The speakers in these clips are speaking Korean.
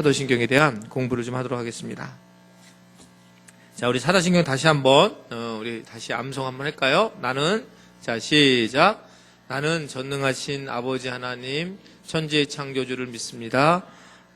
사도신경에 대한 공부를 좀 하도록 하겠습니다. 자, 우리 사도신경 다시 한번 우리 다시 암송 한번 할까요? 자, 시작. 나는 전능하신 아버지 하나님 천지의 창조주를 믿습니다.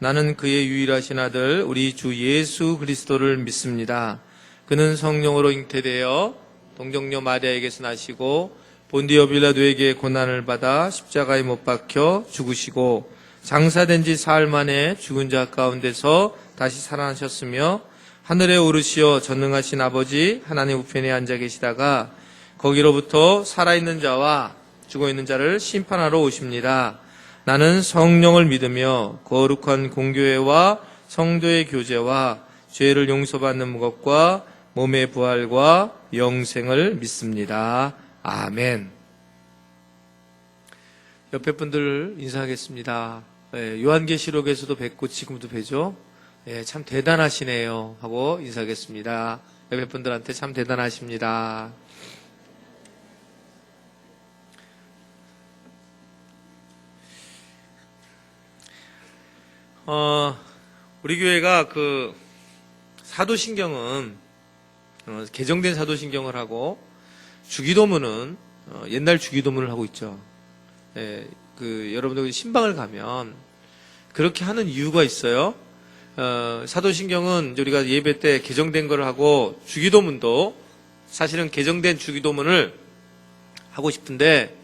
나는 그의 유일하신 아들 우리 주 예수 그리스도를 믿습니다. 그는 성령으로 잉태되어 동정녀 마리아에게서 나시고 본디오 빌라도에게 고난을 받아 십자가에 못 박혀 죽으시고 장사된 지 사흘 만에 죽은 자 가운데서 다시 살아나셨으며 하늘에 오르시어 전능하신 아버지 하나님 우편에 앉아 계시다가 거기로부터 살아있는 자와 죽어있는 자를 심판하러 오십니다. 나는 성령을 믿으며 거룩한 공교회와 성도의 교제와 죄를 용서받는 것과 몸의 부활과 영생을 믿습니다. 아멘. 옆에 분들 인사하겠습니다. 요한계시록에서도 뵙고 지금도 뵈죠. 참 대단하시네요 하고 인사하겠습니다. 옆에 분들한테 참 대단하십니다. 우리 교회가 그 사도신경은 개정된 사도신경을 하고 주기도문은 옛날 주기도문을 하고 있죠. 여러분들 신방을 가면 그렇게 하는 이유가 있어요. 사도신경은 우리가 예배 때 개정된 걸 하고 주기도문도 사실은 개정된 주기도문을 하고 싶은데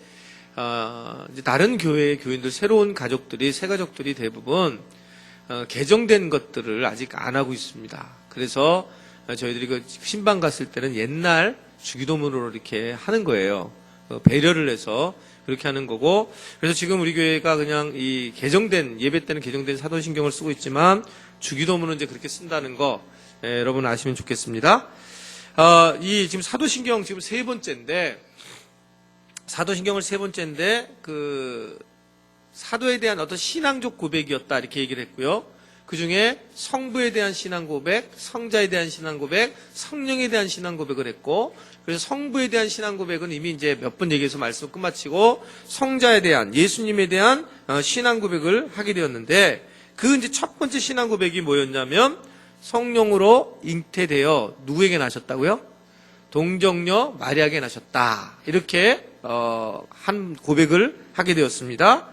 이제 다른 교회의 교인들 새로운 가족들이 새 가족들이 대부분 개정된 것들을 아직 안 하고 있습니다. 그래서 저희들이 그 신방 갔을 때는 옛날 주기도문으로 이렇게 하는 거예요. 배려를 해서 그렇게 하는 거고, 그래서 지금 우리 교회가 그냥 이 개정된, 예배 때는 개정된 사도신경을 쓰고 있지만, 주기도문은 이제 그렇게 쓴다는 거, 여러분 아시면 좋겠습니다. 이 지금 사도신경 지금 세 번째인데, 사도에 대한 어떤 신앙적 고백이었다, 이렇게 얘기를 했고요. 그 중에 성부에 대한 신앙 고백, 성자에 대한 신앙 고백, 성령에 대한 신앙 고백을 했고, 그래서 성부에 대한 신앙 고백은 이미 이제 몇 번 얘기해서 말씀을 끝마치고, 성자에 대한, 예수님에 대한 신앙 고백을 하게 되었는데, 그 이제 첫 번째 신앙 고백이 뭐였냐면, 성령으로 잉태되어 누구에게 나셨다고요? 동정녀 마리아에게 나셨다. 이렇게, 한 고백을 하게 되었습니다.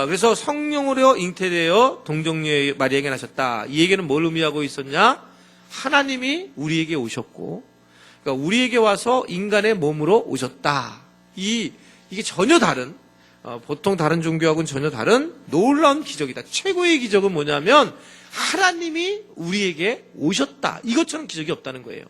그래서 성령으로 잉태되어 동정녀 마리아에게 나셨다. 이 얘기는 뭘 의미하고 있었냐? 하나님이 우리에게 오셨고, 그러니까 우리에게 와서 인간의 몸으로 오셨다. 이게 전혀 다른, 보통 다른 종교하고는 전혀 다른 놀라운 기적이다. 최고의 기적은 뭐냐면 하나님이 우리에게 오셨다. 이것처럼 기적이 없다는 거예요.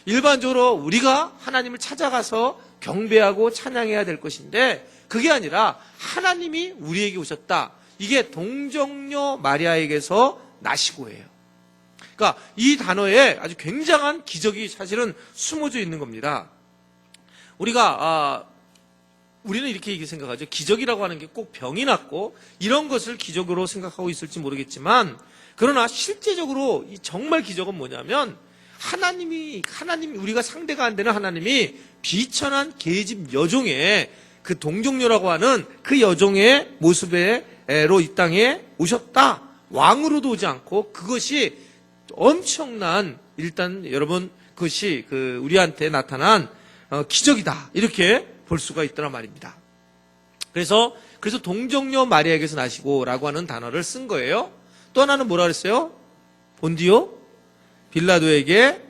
일반적으로 우리가 하나님을 찾아가서 경배하고 찬양해야 될 것인데 그게 아니라 하나님이 우리에게 오셨다. 이게 동정녀 마리아에게서 나시고예요. 그러니까 이 단어에 아주 굉장한 기적이 사실은 숨어져 있는 겁니다. 우리는 이렇게 생각하죠. 기적이라고 하는 게 꼭 병이 낫고 이런 것을 기적으로 생각하고 있을지 모르겠지만, 그러나 실제적으로 이 정말 기적은 뭐냐면 하나님이 우리가 상대가 안 되는 하나님이 비천한 계집 여종의 그 동정녀라고 하는 그 여종의 모습으로 이 땅에 오셨다. 왕으로도 오지 않고 그것이 엄청난, 일단 여러분 그것이 우리한테 나타난 기적이다. 이렇게 볼 수가 있더란 말입니다. 그래서 동정녀 마리아에게서 나시고라고 하는 단어를 쓴 거예요. 또 하나는 뭐라 그랬어요? 본디오 빌라도에게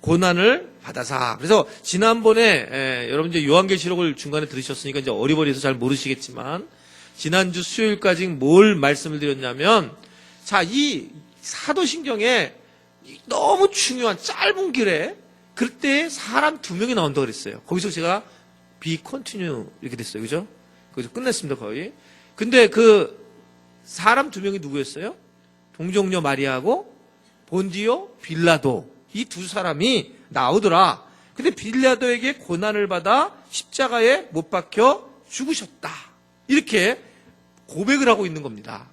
고난을 받아사. 그래서 지난번에 여러분 이제 요한계시록을 중간에 들으셨으니까 이제 어리버리해서 잘 모르시겠지만, 지난주 수요일까지 뭘 말씀을 드렸냐면, 자, 이 사도신경에 너무 중요한 짧은 길에 그때 사람 2명이 나온다고 그랬어요. 거기서 제가 be continue 이렇게 됐어요. 그죠? 거기서 끝냈습니다, 거의. 근데 그 사람 2명이 누구였어요? 동정녀 마리아하고 본디오 빌라도. 이 두 사람이 나오더라. 근데 빌라도에게 고난을 받아 십자가에 못 박혀 죽으셨다. 이렇게 고백을 하고 있는 겁니다.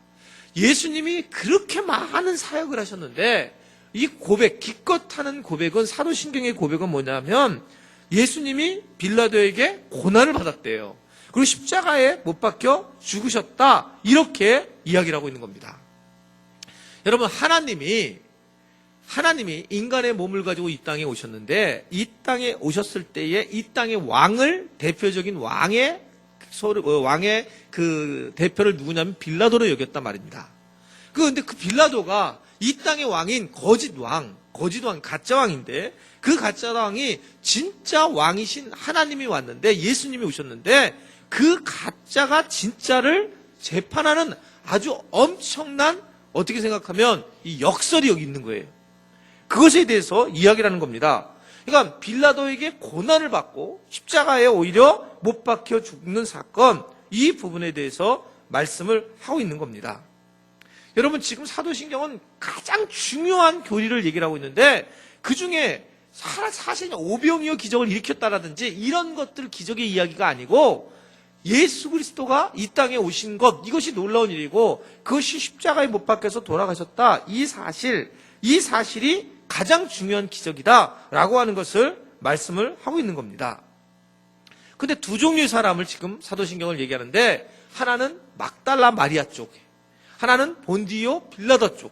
예수님이 그렇게 많은 사역을 하셨는데 이 고백, 기껏 하는 고백은, 사도신경의 고백은 뭐냐면 예수님이 빌라도에게 고난을 받았대요. 그리고 십자가에 못 박혀 죽으셨다. 이렇게 이야기를 하고 있는 겁니다. 여러분, 하나님이 인간의 몸을 가지고 이 땅에 오셨는데, 이 땅에 오셨을 때에 이 땅의 왕을, 대표적인 왕의 그 대표를 누구냐면 빌라도로 여겼단 말입니다. 근데 그 빌라도가 이 땅의 왕인 거짓 왕, 가짜 왕인데, 그 가짜 왕이 진짜 왕이신 하나님이 왔는데, 예수님이 오셨는데, 그 가짜가 진짜를 재판하는 아주 엄청난, 어떻게 생각하면 이 역설이 여기 있는 거예요. 그것에 대해서 이야기를 하는 겁니다. 그러니까 빌라도에게 고난을 받고 십자가에 오히려 못 박혀 죽는 사건, 이 부분에 대해서 말씀을 하고 있는 겁니다. 여러분, 지금 사도신경은 가장 중요한 교리를 얘기를 하고 있는데, 그 중에 사실 오병이어 기적을 일으켰다라든지 이런 것들 기적의 이야기가 아니고, 예수 그리스도가 이 땅에 오신 것, 이것이 놀라운 일이고, 그것이 십자가에 못 박혀서 돌아가셨다, 이 사실이 가장 중요한 기적이다라고 하는 것을 말씀을 하고 있는 겁니다. 근데 두 종류의 사람을 지금 사도신경을 얘기하는데, 하나는 막달라 마리아 쪽, 하나는 본디오 빌라도 쪽,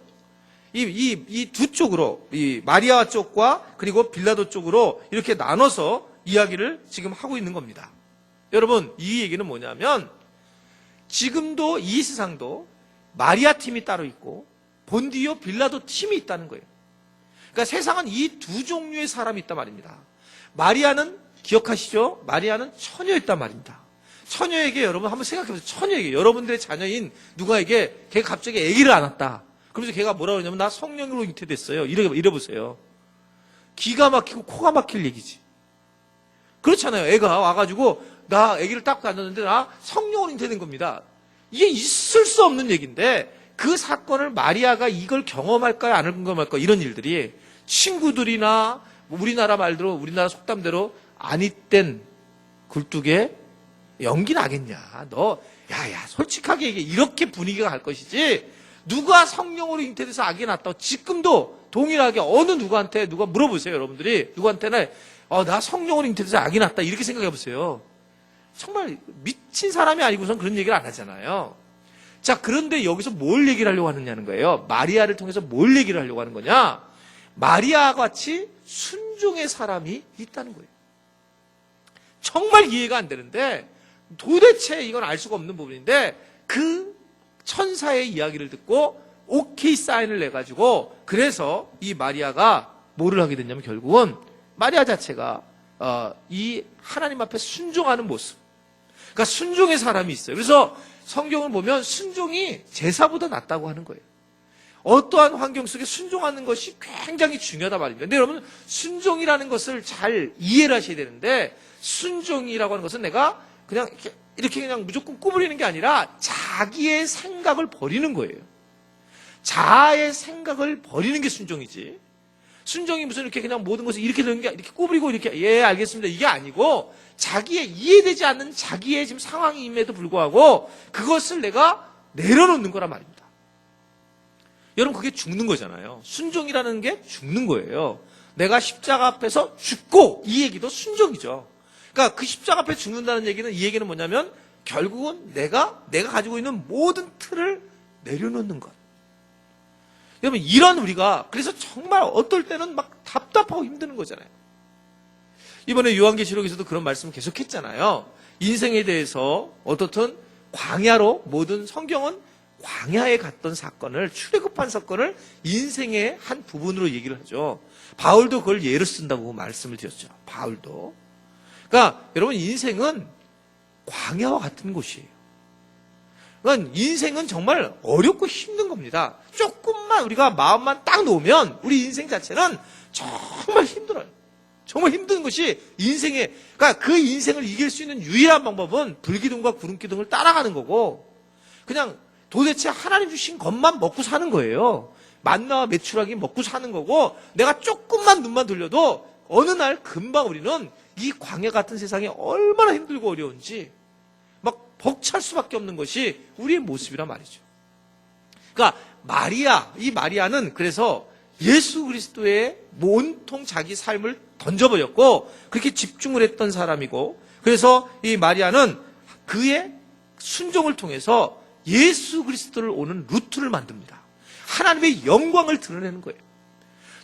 이 두 쪽으로, 이 마리아 쪽과 그리고 빌라도 쪽으로 이렇게 나눠서 이야기를 지금 하고 있는 겁니다. 여러분, 이 얘기는 뭐냐면, 지금도 이 세상도 마리아 팀이 따로 있고 본디오 빌라도 팀이 있다는 거예요. 그러니까 세상은 이 두 종류의 사람이 있단 말입니다. 마리아는, 기억하시죠? 마리아는 처녀였단 말입니다. 처녀에게, 여러분 한번 생각해보세요. 처녀에게, 여러분들의 자녀인 누가에게 걔가 갑자기 아기를 안았다. 그러면서 걔가 뭐라고 그러냐면, 나 성령으로 잉태됐어요. 이래보세요. 기가 막히고 코가 막힐 얘기지. 그렇잖아요. 애가 와가지고 나 아기를 딱 안았는데 나 성령으로 잉태된 겁니다. 이게 있을 수 없는 얘기인데, 그 사건을 마리아가 이걸 경험할까요? 안 경험할까요? 이런 일들이 친구들이나 우리나라 말대로, 우리나라 속담대로 아니 땐 굴뚝에 연기 나겠냐. 너, 야야, 솔직하게 얘기해. 이렇게 분위기가 갈 것이지, 누가 성령으로 잉태돼서 아기 낳았다고 지금도 동일하게 어느 누구한테 누가 물어보세요. 여러분들이 누구한테나 나 성령으로 잉태돼서 아기 낳았다, 이렇게 생각해 보세요. 정말 미친 사람이 아니고선 그런 얘기를 안 하잖아요. 자, 그런데 여기서 뭘 얘기를 하려고 하느냐는 거예요. 마리아를 통해서 뭘 얘기를 하려고 하는 거냐? 마리아와 같이 순종의 사람이 있다는 거예요. 정말 이해가 안 되는데, 도대체 이건 알 수가 없는 부분인데, 그 천사의 이야기를 듣고 오케이 사인을 내가지고, 그래서 이 마리아가 뭐를 하게 됐냐면, 결국은 마리아 자체가 이 하나님 앞에 순종하는 모습, 그러니까 순종의 사람이 있어요. 그래서 성경을 보면 순종이 제사보다 낫다고 하는 거예요. 어떠한 환경 속에 순종하는 것이 굉장히 중요하다 말입니다. 근데 여러분, 순종이라는 것을 잘 이해를 하셔야 되는데, 순종이라고 하는 것은 내가 그냥 이렇게 그냥 무조건 꾸부리는 게 아니라 자기의 생각을 버리는 거예요. 자아의 생각을 버리는 게 순종이지. 순종이 무슨 이렇게 그냥 모든 것을 이렇게 되는 게, 이렇게 꾸부리고 이렇게, 예, 알겠습니다, 이게 아니고, 자기의 이해되지 않는 자기의 지금 상황임에도 불구하고 그것을 내가 내려놓는 거란 말입니다. 여러분, 그게 죽는 거잖아요. 순종이라는 게 죽는 거예요. 내가 십자가 앞에서 죽고, 이 얘기도 순종이죠. 그러니까 그 십자가 앞에 죽는다는 얘기는, 이 얘기는 뭐냐면, 결국은 내가 가지고 있는 모든 틀을 내려놓는 것. 여러분, 이런 우리가, 그래서 정말 어떨 때는 막 답답하고 힘드는 거잖아요. 이번에 요한계시록에서도 그런 말씀을 계속했잖아요. 인생에 대해서 어떻든 광야로, 모든 성경은 광야에 갔던 사건을, 출애굽한 사건을 인생의 한 부분으로 얘기를 하죠. 바울도 그걸 예로 쓴다고 말씀을 드렸죠. 바울도. 그러니까 여러분, 인생은 광야와 같은 곳이에요. 그러니까 인생은 정말 어렵고 힘든 겁니다. 조금만 우리가 마음만 딱 놓으면 우리 인생 자체는 정말 힘들어요. 정말 힘든 것이 인생에, 그러니까 그 인생을 이길 수 있는 유일한 방법은 불기둥과 구름기둥을 따라가는 거고, 그냥 도대체 하나님 주신 것만 먹고 사는 거예요. 만나와 메추라기 먹고 사는 거고, 내가 조금만 눈만 돌려도 어느 날 금방 우리는 이 광야 같은 세상이 얼마나 힘들고 어려운지 막 벅찰 수밖에 없는 것이 우리의 모습이란 말이죠. 그러니까 이 마리아는 그래서 예수 그리스도의 온통 자기 삶을 던져버렸고, 그렇게 집중을 했던 사람이고, 그래서 이 마리아는 그의 순종을 통해서 예수 그리스도를 오는 루트를 만듭니다. 하나님의 영광을 드러내는 거예요.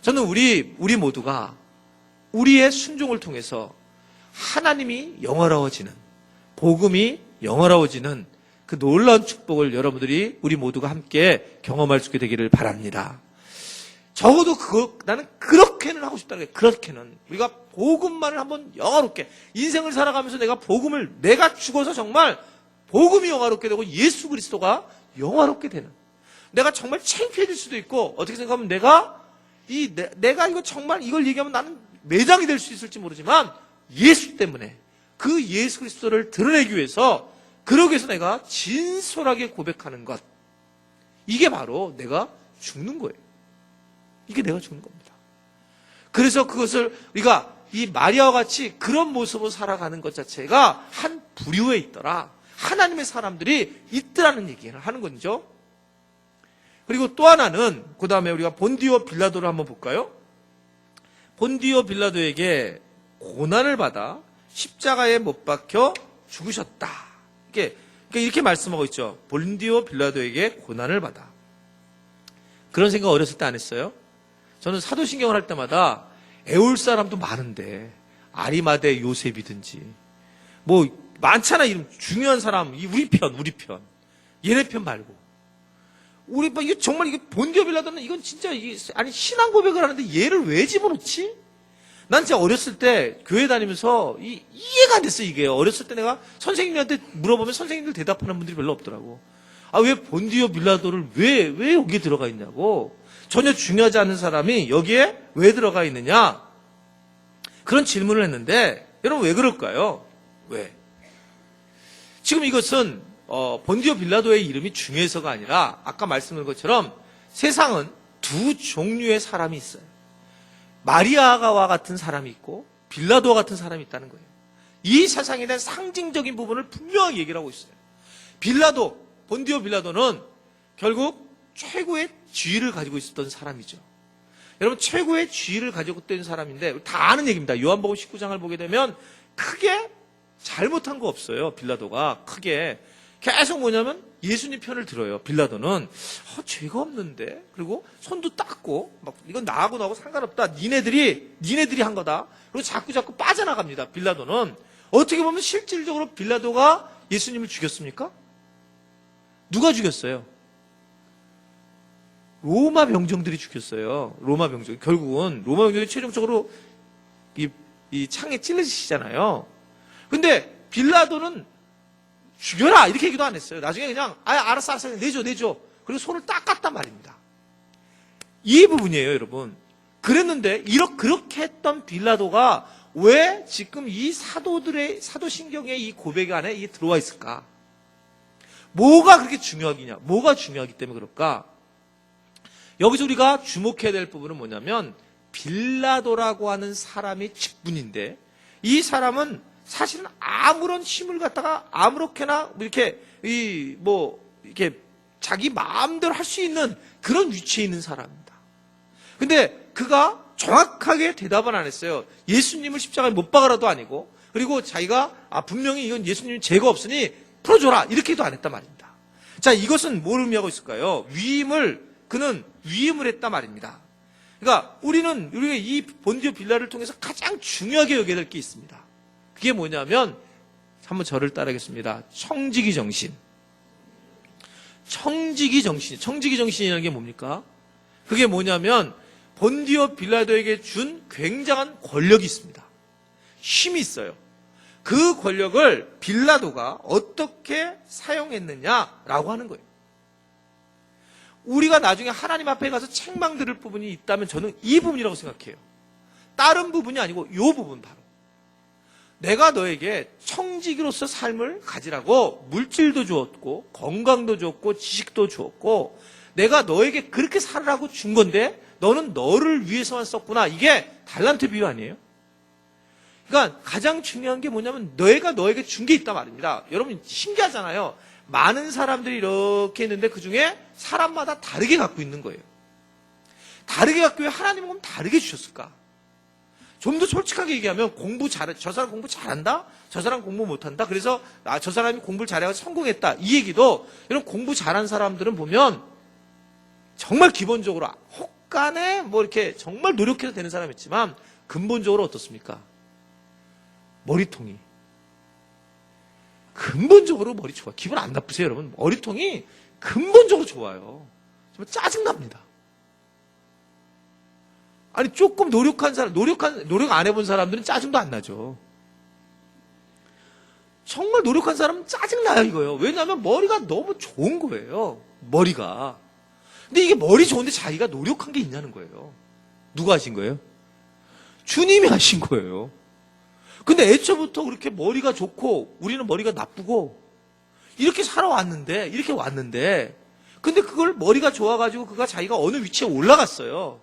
저는 우리 모두가 우리의 순종을 통해서 하나님이 영화로워지는, 복음이 영화로워지는 그 놀라운 축복을 여러분들이 우리 모두가 함께 경험할 수 있게 되기를 바랍니다. 적어도 나는 그렇게는 하고 싶다는 거예요. 그렇게는 우리가 복음만을 한번 영화롭게 인생을 살아가면서 내가 죽어서 정말 복음이 영화롭게 되고 예수 그리스도가 영화롭게 되는, 내가 정말 창피해질 수도 있고, 어떻게 생각하면 내가 이거 정말 이걸 얘기하면 나는 매장이 될 수 있을지 모르지만 예수 때문에 그 예수 그리스도를 드러내기 위해서, 그러기 위해서 내가 진솔하게 고백하는 것, 이게 바로 내가 죽는 거예요. 이게 내가 죽는 겁니다. 그래서 그것을 우리가 이 마리아와 같이 그런 모습으로 살아가는 것 자체가 한 부류에 있더라, 하나님의 사람들이 있더라는 얘기를 하는 거죠. 그리고 또 하나는, 그 다음에 우리가 본디오 빌라도를 한번 볼까요? 본디오 빌라도에게 고난을 받아 십자가에 못 박혀 죽으셨다. 이렇게 말씀하고 있죠. 본디오 빌라도에게 고난을 받아. 그런 생각 어렸을 때 안 했어요? 저는 사도신경을 할 때마다 애울 사람도 많은데, 아리마대 요셉이든지 뭐 많잖아, 이름 중요한 사람, 우리 편 얘네 편 말고, 이게 정말 이게 본디오 빌라도는 이건 진짜 아니 신앙 고백을 하는데 얘를 왜 집어넣지? 난 진짜 어렸을 때 교회 다니면서 이해가 안 됐어. 이게 어렸을 때 내가 선생님한테 물어보면 선생님들 대답하는 분들이 별로 없더라고. 왜 본디오 빌라도를 왜 여기에 들어가 있냐고. 전혀 중요하지 않은 사람이 여기에 왜 들어가 있느냐, 그런 질문을 했는데, 여러분 왜 그럴까요? 왜? 지금 이것은 본디오 빌라도의 이름이 중요해서가 아니라, 아까 말씀드린 것처럼 세상은 두 종류의 사람이 있어요. 마리아와 같은 사람이 있고 빌라도와 같은 사람이 있다는 거예요. 이 세상에 대한 상징적인 부분을 분명히 얘기를 하고 있어요. 본디오 빌라도는 결국 최고의 지위를 가지고 있었던 사람이죠. 여러분, 최고의 지위를 가지고 있던 사람인데, 다 아는 얘기입니다. 요한복음 19장을 보게 되면 크게 잘못한 거 없어요. 빌라도가 크게 계속 뭐냐면 예수님 편을 들어요. 빌라도는 죄가 없는데, 그리고 손도 닦고 막 이건 나하고 상관없다, 니네들이 한 거다, 그리고 자꾸 빠져나갑니다. 빌라도는 어떻게 보면 실질적으로 빌라도가 예수님을 죽였습니까? 누가 죽였어요? 로마 병정들이 죽였어요. 로마 병정. 결국은 로마 병정이 최종적으로 이 창에 찔러지시잖아요. 근데 빌라도는 죽여라 이렇게 얘기도 안 했어요. 나중에 그냥 알았어 내줘. 그리고 손을 닦았단 말입니다. 이 부분이에요, 여러분. 그랬는데 그렇게 했던 빌라도가 왜 지금 이 사도신경의 이 고백 안에 이게 들어와 있을까? 뭐가 그렇게 중요하기냐? 뭐가 중요하기 때문에 그럴까? 여기서 우리가 주목해야 될 부분은 뭐냐면, 빌라도라고 하는 사람의 직분인데, 이 사람은 사실은 아무런 힘을 갖다가 아무렇게나 이렇게 자기 마음대로 할 수 있는 그런 위치에 있는 사람입니다. 근데 그가 정확하게 대답은 안 했어요. 예수님을 십자가에 못 박아라도 아니고, 그리고 자기가 분명히 이건 예수님이 죄가 없으니 풀어줘라 이렇게도 안 했단 말입니다. 자, 이것은 뭘 의미하고 있을까요? 그는 위임을 했단 말입니다. 그러니까 우리가 이 본디오 빌라를 통해서 가장 중요하게 여겨야 될 게 있습니다. 그게 뭐냐면, 한번 저를 따라하겠습니다. 청지기 정신이라는 게 뭡니까? 그게 뭐냐면, 본디오 빌라도에게 준 굉장한 권력이 있습니다. 힘이 있어요. 그 권력을 빌라도가 어떻게 사용했느냐라고 하는 거예요. 우리가 나중에 하나님 앞에 가서 책망 들을 부분이 있다면 저는 이 부분이라고 생각해요. 다른 부분이 아니고 이 부분 바로. 내가 너에게 청지기로서 삶을 가지라고 물질도 주었고 건강도 주었고 지식도 주었고 내가 너에게 그렇게 살으라고 준 건데 너는 너를 위해서만 썼구나. 이게 달란트 비유 아니에요? 그러니까 가장 중요한 게 뭐냐면 내가 너에게 준 게 있단 말입니다. 여러분 신기하잖아요. 많은 사람들이 이렇게 있는데 그중에 사람마다 다르게 갖고 있는 거예요. 다르게 갖고 왜 하나님은 그럼 다르게 주셨을까? 좀 더 솔직하게 얘기하면 저 사람 공부 잘한다? 저 사람 공부 못한다? 그래서 저 사람이 공부를 잘해서 성공했다. 이 얘기도 여러분 공부 잘한 사람들은 보면 정말 기본적으로 혹간에 뭐 이렇게 정말 노력해서 되는 사람이 있지만 근본적으로 어떻습니까? 머리통이. 근본적으로 머리 좋아. 기분 안 나쁘세요, 여러분? 머리통이 근본적으로 좋아요. 정말 짜증납니다. 아니, 조금 노력한 사람, 노력 안 해본 사람들은 짜증도 안 나죠. 정말 노력한 사람은 짜증나요, 이거요. 왜냐하면 머리가 너무 좋은 거예요. 머리가. 근데 이게 머리 좋은데 자기가 노력한 게 있냐는 거예요. 누가 하신 거예요? 주님이 하신 거예요. 근데 애초부터 그렇게 머리가 좋고 우리는 머리가 나쁘고 이렇게 살아왔는데, 이렇게 왔는데, 근데 그걸 머리가 좋아가지고 그가 자기가 어느 위치에 올라갔어요.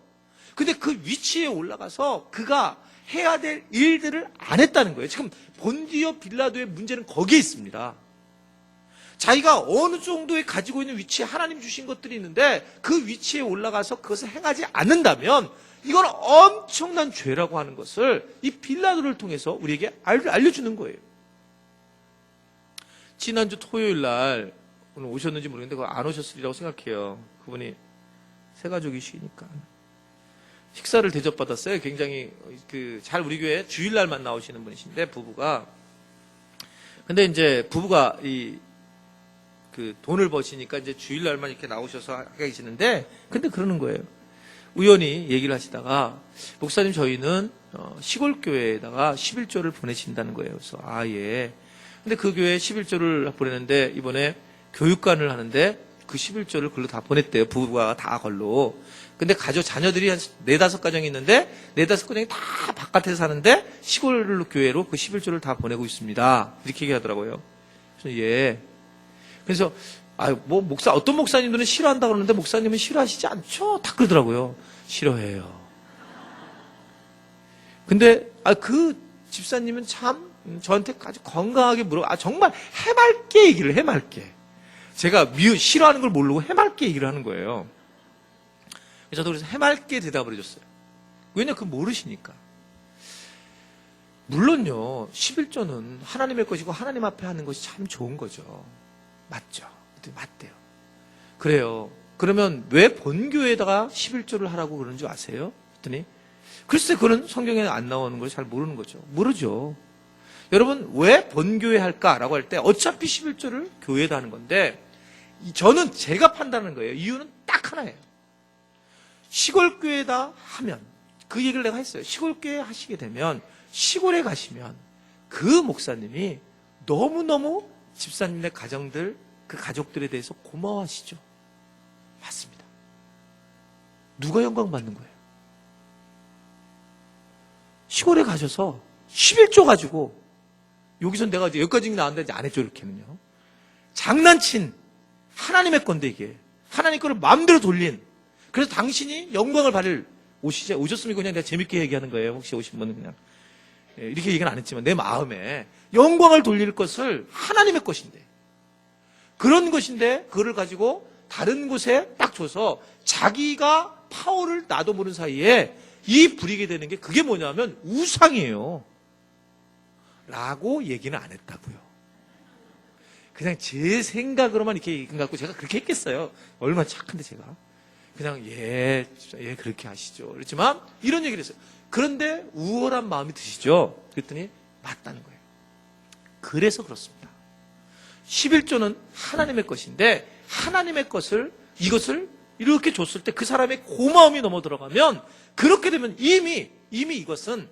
근데 그 위치에 올라가서 그가 해야 될 일들을 안 했다는 거예요. 지금 본디오 빌라도의 문제는 거기에 있습니다. 자기가 어느 정도에 가지고 있는 위치에 하나님 주신 것들이 있는데 그 위치에 올라가서 그것을 행하지 않는다면 이건 엄청난 죄라고 하는 것을 이 빌라도를 통해서 우리에게 알려주는 거예요. 지난주 토요일 날 오늘 오셨는지 모르겠는데 그거 안 오셨으리라고 생각해요. 그분이 새가족이시니까 식사를 대접받았어요. 굉장히 잘 우리 교회 주일날만 나오시는 분이신데 부부가. 근데 이제 부부가 돈을 버시니까 이제 주일날만 이렇게 나오셔서 계시는데, 근데 그러는 거예요. 우연히 얘기를 하시다가 목사님 저희는 시골 교회에다가 11조를 보내신다는 거예요. 그래서 예. 근데 그 교회에 11조를 보내는데 이번에 교육관을 하는데 그 11조를 글로 다 보냈대요. 부부가 다 걸로. 근데 자녀들이 한 4-5가정이 있는데 4-5가정이 다 바깥에서 사는데 시골 교회로 그 11조를 다 보내고 있습니다. 이렇게 얘기하더라고요. 그래서 예. 그래서 어떤 목사님들은 싫어한다 그러는데 목사님은 싫어하시지 않죠? 다 그러더라고요. 싫어해요. 근데 그 집사님은 참 저한테 아주 건강하게 정말 해맑게 얘기를 해맑게. 제가 싫어하는 걸 모르고 해맑게 얘기를 하는 거예요. 저도 그래서 해맑게 대답을 해줬어요. 왜냐, 그거 모르시니까. 물론요, 11조는 하나님의 것이고 하나님 앞에 하는 것이 참 좋은 거죠. 맞죠? 맞대요. 그래요. 그러면 왜 본교에다가 11조를 하라고 그러는 줄 아세요? 그랬더니 글쎄 그건 성경에 안 나오는 걸 잘 모르는 거죠. 모르죠. 여러분 왜 본교회 할까라고 할 때 어차피 11조를 교회에다 하는 건데 저는 제가 판단하는 거예요. 이유는 딱 하나예요. 시골교회다 하면 그 얘기를 내가 했어요. 시골교회 하시게 되면 시골에 가시면 그 목사님이 너무너무 집사님네 가정들 그 가족들에 대해서 고마워하시죠. 맞습니다. 누가 영광 받는 거예요? 시골에 가셔서 11조 가지고 여기서 내가 이제 여기까지 나왔는데 안 했죠. 이렇게는요. 장난친 하나님의 건데 이게 하나님 거를 마음대로 돌린. 그래서 당신이 영광을 받을 오셨으면 그냥 내가 재밌게 얘기하는 거예요. 혹시 오신 분은 그냥 이렇게 얘기는 안 했지만 내 마음에 영광을 돌릴 것을 하나님의 것인데 그런 것인데 그거를 가지고 다른 곳에 딱 줘서 자기가 파워를 나도 모르는 사이에 이 부리게 되는 게 그게 뭐냐면 우상이에요. 라고 얘기는 안 했다고요. 그냥 제 생각으로만 이렇게 얘기한 것 같고 제가 그렇게 했겠어요. 얼마나 착한데 제가. 그냥 예 그렇게 하시죠. 그렇지만 이런 얘기를 했어요. 그런데 우월한 마음이 드시죠? 그랬더니 맞다는 거예요. 그래서 그렇습니다. 11조는 하나님의 것인데 하나님의 이것을 이렇게 줬을 때 그 사람의 고마움이 넘어 들어가면 그렇게 되면 이미 이것은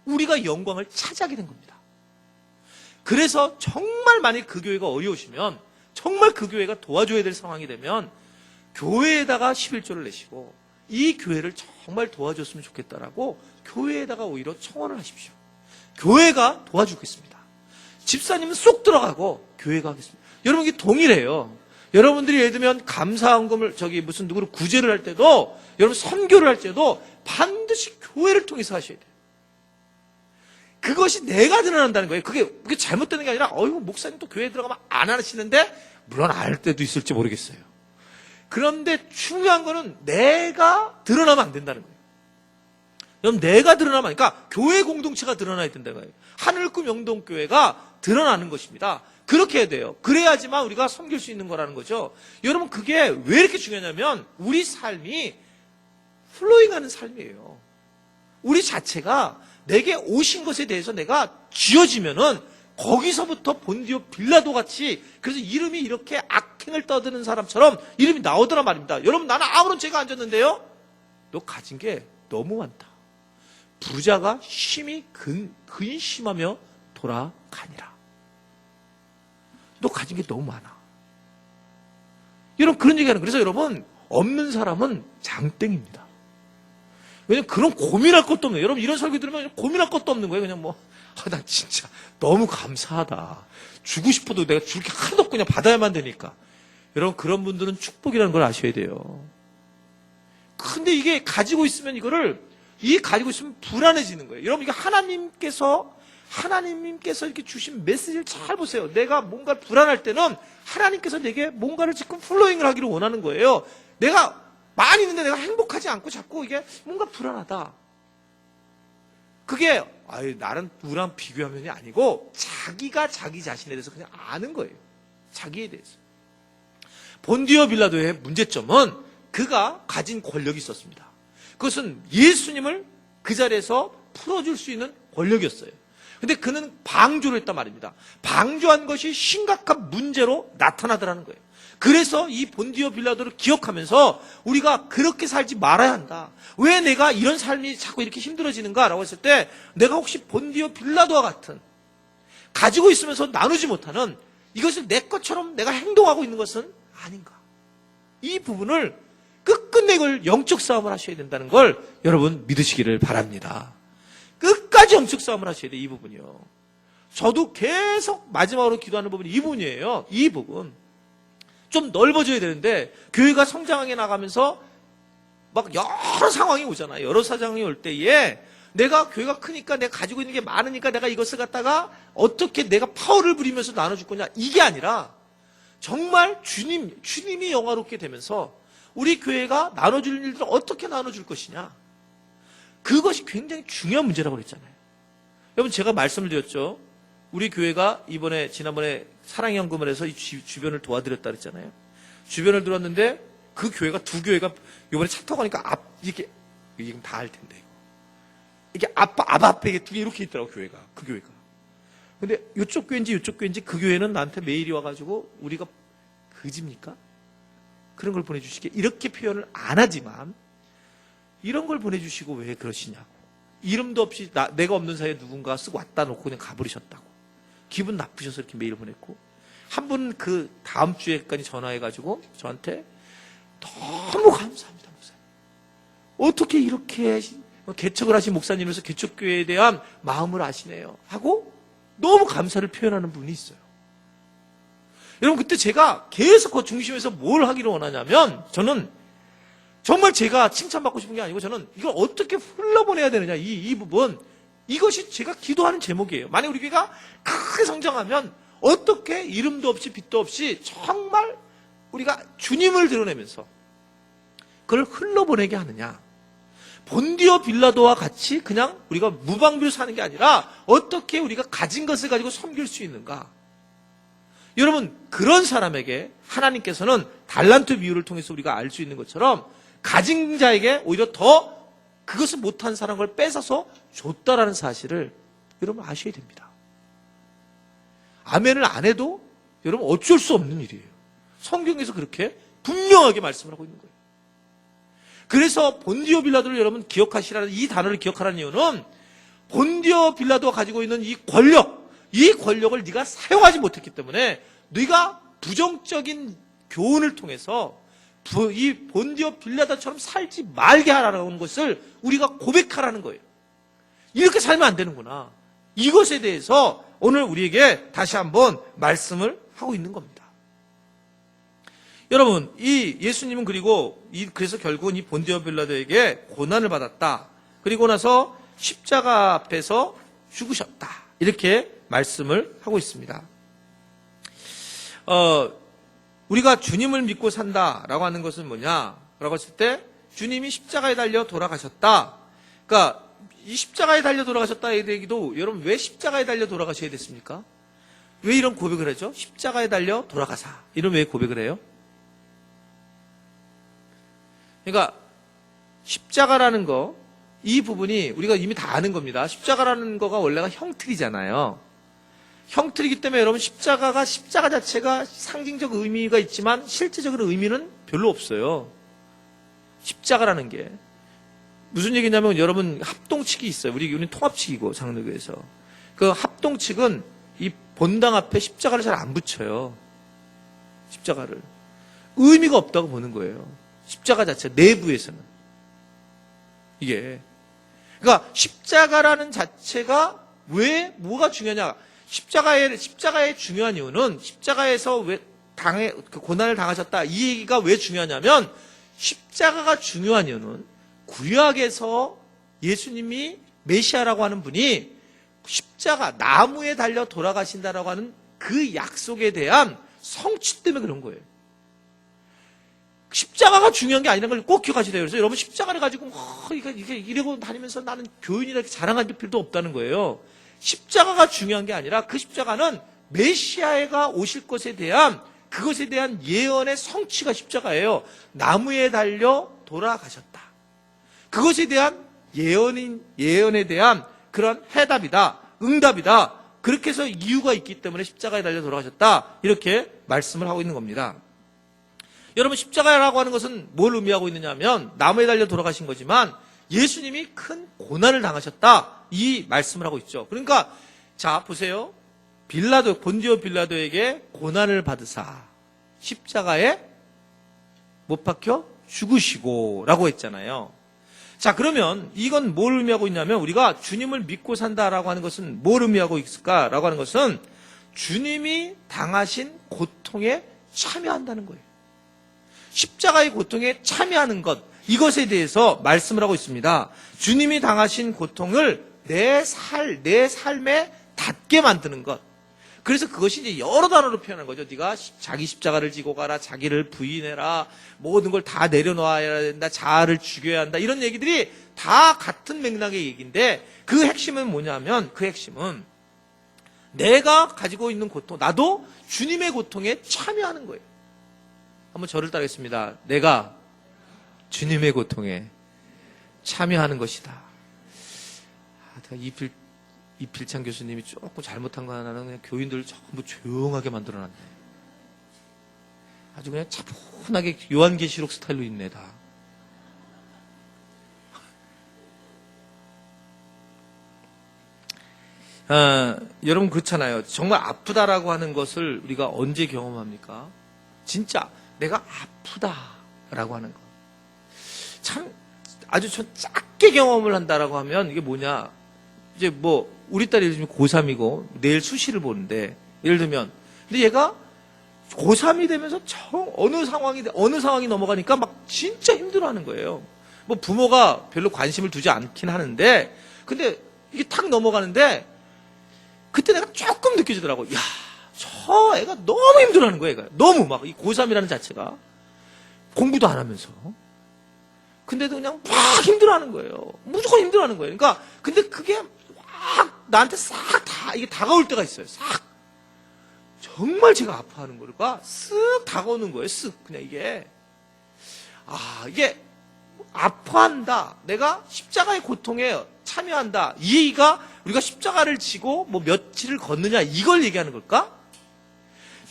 우리가 영광을 차지하게 된 겁니다. 그래서 정말 만약 그 교회가 어려우시면 정말 그 교회가 도와줘야 될 상황이 되면 교회에다가 11조를 내시고 이 교회를 정말 도와줬으면 좋겠다라고 교회에다가 오히려 청원을 하십시오. 교회가 도와주겠습니다. 집사님은 쏙 들어가고 교회가 하겠습니다. 여러분 이게 동일해요. 여러분들이 예를 들면 감사헌금을 무슨 누구를 구제를 할 때도 여러분 선교를 할 때도 반드시 교회를 통해서 하셔야 돼요. 그것이 내가 드러난다는 거예요. 그게 잘못되는 게 아니라 목사님 또 교회에 들어가면 안 하시는데 물론 알 때도 있을지 모르겠어요. 그런데 중요한 거는 내가 드러나면 안 된다는 거예요. 그럼 내가 드러나면 그러니까 교회 공동체가 드러나야 된다는 거예요. 하늘꿈 영동교회가 드러나는 것입니다. 그렇게 해야 돼요. 그래야지만 우리가 섬길 수 있는 거라는 거죠. 여러분, 그게 왜 이렇게 중요하냐면 우리 삶이 플로잉하는 삶이에요. 우리 자체가 내게 오신 것에 대해서 내가 쥐어지면은 거기서부터 본디오 빌라도 같이, 그래서 이름이 이렇게 악행을 떠드는 사람처럼 이름이 나오더란 말입니다. 여러분, 나는 아무런 죄가 안 졌는데요, 너 가진 게 너무 많다. 부자가 심히 근심하며 돌아가니라. 너 가진 게 너무 많아. 여러분, 그런 얘기하는 거예요. 그래서 여러분, 없는 사람은 장땡입니다. 왜냐면 그런 고민할 것도 없는 거예요. 여러분, 이런 설교 들으면 고민할 것도 없는 거예요. 그냥 난 진짜 너무 감사하다. 주고 싶어도 내가 줄 게 하나도 없고 그냥 받아야만 되니까. 여러분, 그런 분들은 축복이라는 걸 아셔야 돼요. 근데 이게 가지고 있으면 가지고 있으면 불안해지는 거예요. 여러분, 이게 하나님께서 이렇게 주신 메시지를 잘 보세요. 내가 뭔가 불안할 때는 하나님께서 내게 뭔가를 지금 플로잉을 하기를 원하는 거예요. 내가 많이 있는데 내가 행복하지 않고 자꾸 이게 뭔가 불안하다. 그게 나는 누구랑 비교하면이 아니고 자기가 자기 자신에 대해서 그냥 아는 거예요. 자기에 대해서. 본디오 빌라도의 문제점은 그가 가진 권력이 있었습니다. 그것은 예수님을 그 자리에서 풀어줄 수 있는 권력이었어요. 근데 그는 방조를 했단 말입니다. 방조한 것이 심각한 문제로 나타나더라는 거예요. 그래서 이 본디오 빌라도를 기억하면서 우리가 그렇게 살지 말아야 한다. 왜 내가 이런 삶이 자꾸 이렇게 힘들어지는가라고 했을 때, 내가 혹시 본디오 빌라도와 같은, 가지고 있으면서 나누지 못하는, 이것을 내 것처럼 내가 행동하고 있는 것은 아닌가. 이 부분을 끝끝내 이걸 영적 싸움을 하셔야 된다는 걸 여러분 믿으시기를 바랍니다. 끝까지 영적 싸움을 하셔야 돼요. 이 부분이요. 저도 계속 마지막으로 기도하는 부분이 이 부분이에요. 이 부분. 좀 넓어져야 되는데, 교회가 성장하게 나가면서 막 여러 상황이 오잖아요. 여러 사정이 올 때에 내가 교회가 크니까 내가 가지고 있는 게 많으니까 내가 이것을 갖다가 어떻게 내가 파워를 부리면서 나눠줄 거냐, 이게 아니라 정말 주님이 영화롭게 되면서 우리 교회가 나눠줄 일들을 어떻게 나눠줄 것이냐, 그것이 굉장히 중요한 문제라고 그랬잖아요. 여러분, 제가 말씀을 드렸죠. 우리 교회가 지난번에 사랑연금을 해서 이 주변을 도와드렸다 그랬잖아요. 주변을 들었는데 그 교회가 두 교회가 이번에 차 타고 가니까 이게 다 알 텐데 이게 앞에 두 개 이렇게 있더라고, 교회가. 그 교회가. 근데 이쪽 교회인지 그 교회는 나한테 메일이 와가지고 우리가 그지입니까? 그런 걸 보내주시게, 이렇게 표현을 안 하지만 이런 걸 보내주시고 왜 그러시냐고. 이름도 없이 내가 없는 사이에 누군가 쓰고 왔다 놓고 그냥 가버리셨다고. 기분 나쁘셔서 이렇게 메일을 보냈고, 한 분은 그 다음 주에까지 전화해가지고 저한테 너무 감사합니다, 목사님. 어떻게 이렇게 개척을 하신 목사님으로서 개척교회에 대한 마음을 아시네요 하고 너무 감사를 표현하는 분이 있어요. 여러분, 그때 제가 계속 그 중심에서 뭘 하기를 원하냐면, 저는 정말 제가 칭찬받고 싶은 게 아니고, 저는 이걸 어떻게 흘러보내야 되느냐, 이 부분, 이것이 제가 기도하는 제목이에요. 만약 우리 교회가 크게 성장하면 어떻게 이름도 없이 빛도 없이 정말 우리가 주님을 드러내면서 그걸 흘러보내게 하느냐. 본디오 빌라도와 같이 그냥 우리가 무방비로 사는 게 아니라 어떻게 우리가 가진 것을 가지고 섬길 수 있는가. 여러분, 그런 사람에게 하나님께서는 달란트 비유를 통해서 우리가 알 수 있는 것처럼 가진 자에게 오히려 더 그것을 못한 사람을 뺏어서 줬다라는 사실을 여러분 아셔야 됩니다. 아멘을 안 해도 여러분 어쩔 수 없는 일이에요. 성경에서 그렇게 분명하게 말씀을 하고 있는 거예요. 그래서 본디오 빌라도를 여러분 기억하시라는, 이 단어를 기억하라는 이유는 본디오 빌라도가 가지고 있는 이 권력을 네가 사용하지 못했기 때문에 네가 부정적인 교훈을 통해서 이 본디오 빌라도처럼 살지 말게 하라는 것을 우리가 고백하라는 거예요. 이렇게 살면 안 되는구나. 이것에 대해서 오늘 우리에게 다시 한번 말씀을 하고 있는 겁니다. 여러분, 이 예수님은 그래서 결국은 이 본디오 빌라도에게 고난을 받았다. 그리고 나서 십자가 앞에서 죽으셨다. 이렇게 말씀을 하고 있습니다. 우리가 주님을 믿고 산다라고 하는 것은 뭐냐라고 했을 때, 주님이 십자가에 달려 돌아가셨다. 그러니까 이 십자가에 달려 돌아가셨다에 대기도, 여러분 왜 십자가에 달려 돌아가셔야 됐습니까? 왜 이런 고백을 하죠? 십자가에 달려 돌아가사. 이런 왜 고백을 해요? 그러니까 십자가라는 거, 이 부분이 우리가 이미 다 아는 겁니다. 십자가라는 거가 원래가 형틀이잖아요. 형틀이기 때문에 여러분 십자가 자체가 상징적 의미가 있지만 실제적으로 의미는 별로 없어요. 십자가라는 게. 무슨 얘기냐면 여러분 합동측이 있어요. 우리는 통합측이고 장로교에서. 그 합동측은 이 본당 앞에 십자가를 잘 안 붙여요. 십자가를. 의미가 없다고 보는 거예요. 십자가 자체 내부에서는. 이게. 그러니까 십자가라는 자체가 왜 뭐가 중요하냐? 십자가의 중요한 이유는 십자가에서 왜 그 고난을 당하셨다. 이 얘기가 왜 중요하냐면 십자가가 중요한 이유는 구약에서 예수님이 메시아라고 하는 분이 십자가 나무에 달려 돌아가신다라고 하는 그 약속에 대한 성취 때문에 그런 거예요. 십자가가 중요한 게 아니라는 걸 꼭 기억하셔야 돼요. 그래서 여러분 십자가를 가지고 이러고 다니면서 나는 교인이라 이렇게 자랑할 필요도 없다는 거예요. 십자가가 중요한 게 아니라 그 십자가는 메시아가 오실 것에 대한 그것에 대한 예언의 성취가 십자가예요. 나무에 달려 돌아가셨다. 그것에 대한 예언에 대한 그런 해답이다. 응답이다. 그렇게 해서 이유가 있기 때문에 십자가에 달려 돌아가셨다. 이렇게 말씀을 하고 있는 겁니다. 여러분 십자가라고 하는 것은 뭘 의미하고 있느냐 하면 나무에 달려 돌아가신 거지만 예수님이 큰 고난을 당하셨다. 이 말씀을 하고 있죠. 그러니까 자 보세요. 본디오 빌라도에게 고난을 받으사 십자가에 못 박혀 죽으시고 라고 했잖아요. 자 그러면 이건 뭘 의미하고 있냐면 우리가 주님을 믿고 산다라고 하는 것은 뭘 의미하고 있을까라고 하는 것은 주님이 당하신 고통에 참여한다는 거예요. 십자가의 고통에 참여하는 것, 이것에 대해서 말씀을 하고 있습니다. 주님이 당하신 고통을 내 삶에 닿게 만드는 것. 그래서 그것이 이제 여러 단어로 표현하는 거죠. 네가 자기 십자가를 지고 가라, 자기를 부인해라, 모든 걸 다 내려놓아야 된다, 자아를 죽여야 한다, 이런 얘기들이 다 같은 맥락의 얘기인데 그 핵심은 뭐냐면 그 핵심은 내가 가지고 있는 고통, 나도 주님의 고통에 참여하는 거예요. 한번 저를 따르겠습니다. 내가 주님의 고통에 참여하는 것이다. 이필창 교수님이 조금 잘못한 거 하나는 그냥 교인들 전부 조용하게 만들어놨네. 아주 그냥 차분하게 요한계시록 스타일로 있네 다. 여러분 그렇잖아요. 정말 아프다라고 하는 것을 우리가 언제 경험합니까? 진짜 내가 아프다라고 하는 거. 참 아주 작게 경험을 한다라고 하면 이게 뭐냐? 이제 뭐 우리 딸이 요즘 고3이고 내일 수시를 보는데 예를 들면 근데 얘가 고3이 되면서 어느 상황이 넘어가니까 막 진짜 힘들어하는 거예요. 뭐 부모가 별로 관심을 두지 않긴 하는데 근데 이게 탁 넘어가는데 그때 내가 조금 느껴지더라고. 야, 저 애가 너무 힘들어하는 거야. 애가 너무 막 이 고3이라는 자체가 공부도 안 하면서 근데도 그냥 막 힘들어하는 거예요. 무조건 힘들어하는 거예요. 그러니까 근데 그게 막 나한테 싹 다 이게 다가올 때가 있어요. 싹 정말 제가 아파하는 거가 쓱 다가오는 거예요. 쓱 그냥 이게 이게 아파한다. 내가 십자가의 고통에 참여한다. 이 얘기가 우리가 십자가를 지고 뭐 며칠을 걷느냐 이걸 얘기하는 걸까?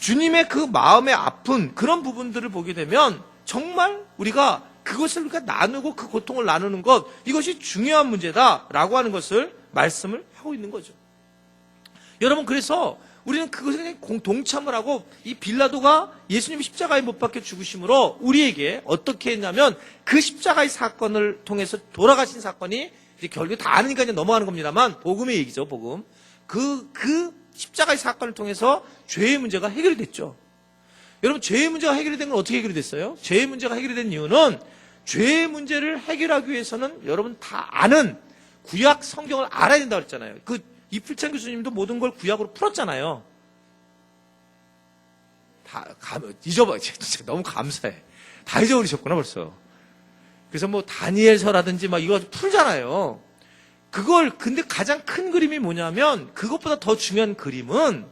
주님의 그 마음의 아픈 그런 부분들을 보게 되면 정말 우리가 그것을 우리가 나누고 그 고통을 나누는 것 이것이 중요한 문제다라고 하는 것을 말씀을 하고 있는 거죠. 여러분 그래서 우리는 그것에 동참을 하고 이 빌라도가 예수님 십자가에 못 박혀 죽으심으로 우리에게 어떻게 했냐면 그 십자가의 사건을 통해서 돌아가신 사건이 이제 결국 다 아니니까 이제 넘어가는 겁니다만 복음의 얘기죠. 복음. 그 십자가의 사건을 통해서 죄의 문제가 해결이 됐죠. 여러분 죄의 문제가 해결이 된 건 어떻게 해결이 됐어요? 죄의 문제가 해결이 된 이유는 죄의 문제를 해결하기 위해서는 여러분 다 아는 구약 성경을 알아야 된다고 그랬잖아요. 이필창 교수님도 모든 걸 구약으로 풀었잖아요. 진짜 너무 감사해. 다 잊어버리셨구나 벌써. 그래서 뭐 다니엘서라든지 막 이거 풀잖아요. 근데 가장 큰 그림이 뭐냐면 그것보다 더 중요한 그림은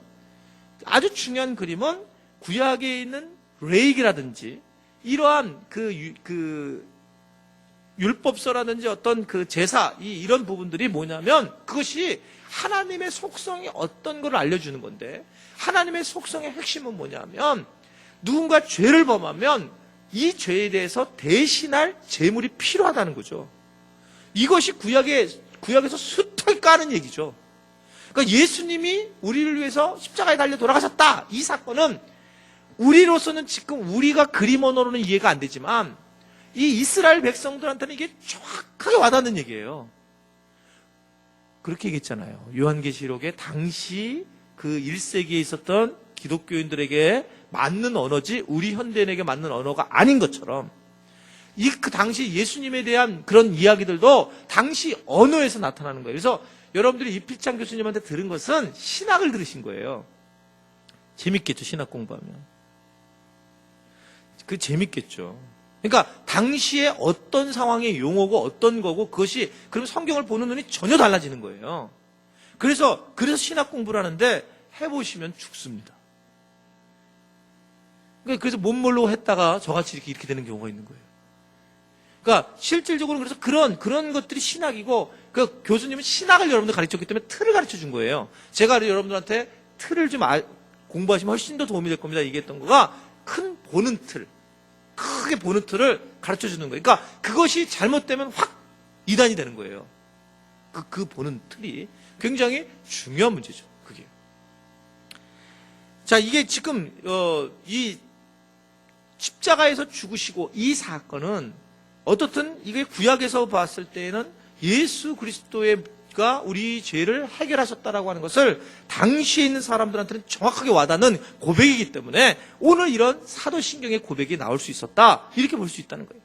아주 중요한 그림은 구약에 있는 레이기라든지 이러한 그 율법서라든지 어떤 그 제사 이런 부분들이 뭐냐면 그것이 하나님의 속성이 어떤 걸 알려주는 건데 하나님의 속성의 핵심은 뭐냐면 누군가 죄를 범하면 이 죄에 대해서 대신할 제물이 필요하다는 거죠. 이것이 구약에서 숱하게 까는 얘기죠. 그러니까 예수님이 우리를 위해서 십자가에 달려 돌아가셨다. 이 사건은 우리로서는 지금 우리가 그림 언어로는 이해가 안 되지만 이 이스라엘 백성들한테는 이게 정확하게 와닿는 얘기예요. 그렇게 얘기했잖아요. 요한계시록에 당시 그 1세기에 있었던 기독교인들에게 맞는 언어지 우리 현대인에게 맞는 언어가 아닌 것처럼 그 당시 예수님에 대한 그런 이야기들도 당시 언어에서 나타나는 거예요. 그래서 여러분들이 이필장 교수님한테 들은 것은 신학을 들으신 거예요. 재밌겠죠, 신학 공부하면. 그 재밌겠죠. 그러니까 당시에 어떤 상황의 용어고 어떤 거고 그것이 그럼 성경을 보는 눈이 전혀 달라지는 거예요. 그래서 신학 공부를 하는데 해보시면 죽습니다. 그래서 못 모르고 했다가 저같이 이렇게 되는 경우가 있는 거예요. 그러니까 실질적으로 그래서 그런 것들이 신학이고 그 교수님은 신학을 여러분들 가르쳤기 때문에 틀을 가르쳐 준 거예요. 제가 여러분들한테 틀을 좀 공부하시면 훨씬 더 도움이 될 겁니다. 얘기했던 거가 큰 보는 틀, 크게 보는 틀을 가르쳐 주는 거예요. 그러니까 그것이 잘못되면 확 이단이 되는 거예요. 그 보는 틀이 굉장히 중요한 문제죠. 그게. 자, 이게 지금 이 십자가에서 죽으시고 이 사건은 어떻든 이게 구약에서 봤을 때에는 예수 그리스도가 우리 죄를 해결하셨다라고 하는 것을 당시에 있는 사람들한테는 정확하게 와닿는 고백이기 때문에 오늘 이런 사도신경의 고백이 나올 수 있었다. 이렇게 볼 수 있다는 거예요.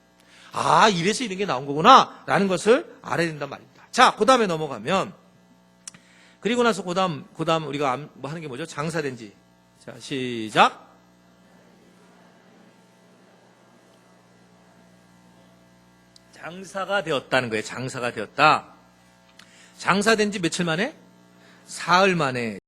아, 이래서 이런 게 나온 거구나 라는 것을 알아야 된단 말입니다. 자, 그 다음에 넘어가면 그리고 나서 그 다음 우리가 뭐 하는 게 뭐죠? 장사된 지. 자, 시작. 장사가 되었다는 거예요. 장사가 되었다. 장사된 지 며칠 만에? 사흘 만에.